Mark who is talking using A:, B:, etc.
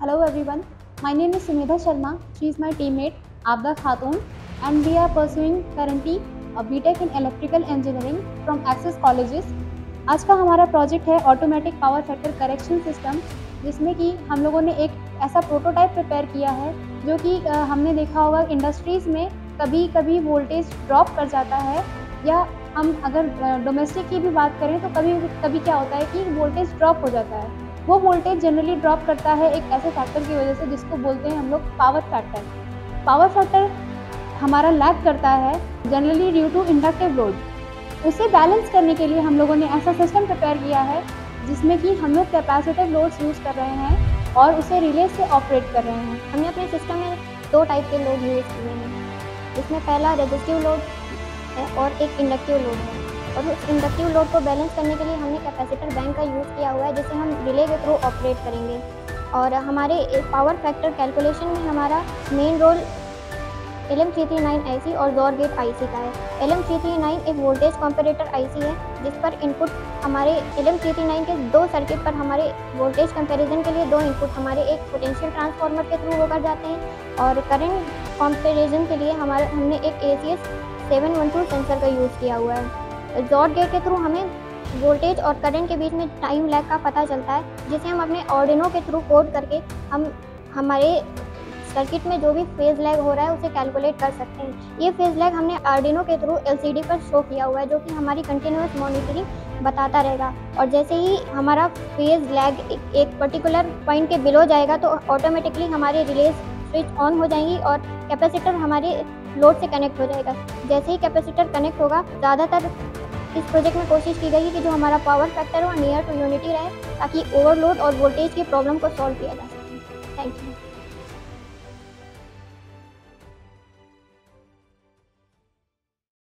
A: Hello everyone, my name is Sumedha Sharma. She is my teammate Abda Khatun and we are pursuing currently a BTech in Electrical Engineering from Access Colleges. आज का हमारा project है automatic power factor correction system, जिसमें कि हम लोगों ने एक ऐसा प्रोटोटाइप प्रिपेयर किया है जो कि हमने देखा होगा इंडस्ट्रीज़ में कभी कभी वोल्टेज ड्रॉप कर जाता है, या हम अगर डोमेस्टिक की भी बात करें तो कभी कभी क्या होता है कि वोल्टेज ड्रॉप हो जाता है। वो वोल्टेज जनरली ड्रॉप करता है एक ऐसे फैक्टर की वजह से जिसको बोलते हैं हम लोग पावर फैक्टर। पावर फैक्टर हमारा लैग करता है generally due to inductive load. उसे बैलेंस करने के लिए हम लोगों ने ऐसा सिस्टम प्रिपेयर किया है जिसमें कि हम लोग कैपेसिटिव लोड्स यूज़ कर रहे हैं और उसे रिले से ऑपरेट कर रहे हैं।
B: हमने अपने सिस्टम में दो टाइप के लोड यूज़ किए हैं, जिसमें पहला रेजिस्टिव लोड है और एक इंडक्टिव लोड है। और उस इंडक्टिव लोड को बैलेंस करने के लिए हमने कैपेसिटर बैंक का यूज़ किया हुआ है, जिसे हम रिले के थ्रू ऑपरेट करेंगे। और हमारे पावर फैक्टर कैलकुलेशन में हमारा मेन रोल LM339 IC और जोर गेट IC का है। LM339 एक वोल्टेज कंपैरेटर IC है, जिस पर इनपुट हमारे LM339 के दो सर्किट पर हमारे वोल्टेज कंपैरिजन के लिए दो इनपुट हमारे एक पोटेंशियल ट्रांसफार्मर के थ्रू होकर जाते हैं, और करंट कंपैरिजन के लिए हमने एक ACS 712 सेंसर का यूज़ किया हुआ है। जोर गेट के थ्रू हमें वोल्टेज और करंट के बीच में टाइम लैग का पता चलता है, जिसे हम अपने आर्डिनो के थ्रू कोड करके हम हमारे सर्किट में जो भी फेज़ लैग हो रहा है उसे कैलकुलेट कर सकते हैं। ये फेज़ लैग हमने आर्डिनो के थ्रू LCD पर शो किया हुआ है, जो कि हमारी कंटिन्यूअस मॉनिटरिंग बताता रहेगा। और जैसे ही हमारा फेज़ लैग एक पर्टिकुलर पॉइंट के बिलो जाएगा तो ऑटोमेटिकली हमारे रिलेज स्विच ऑन हो जाएंगी और कैपेसिटर हमारे लोड से कनेक्ट हो जाएगा। जैसे ही कैपेसिटर कनेक्ट होगा, ज़्यादातर इस प्रोजेक्ट में कोशिश की गई है कि जो हमारा पावर फैक्टर हो नियर टू यूनिटी रहे, ताकि ओवरलोड और वोल्टेज की प्रॉब्लम को सॉल्व किया जा सके। Thank you.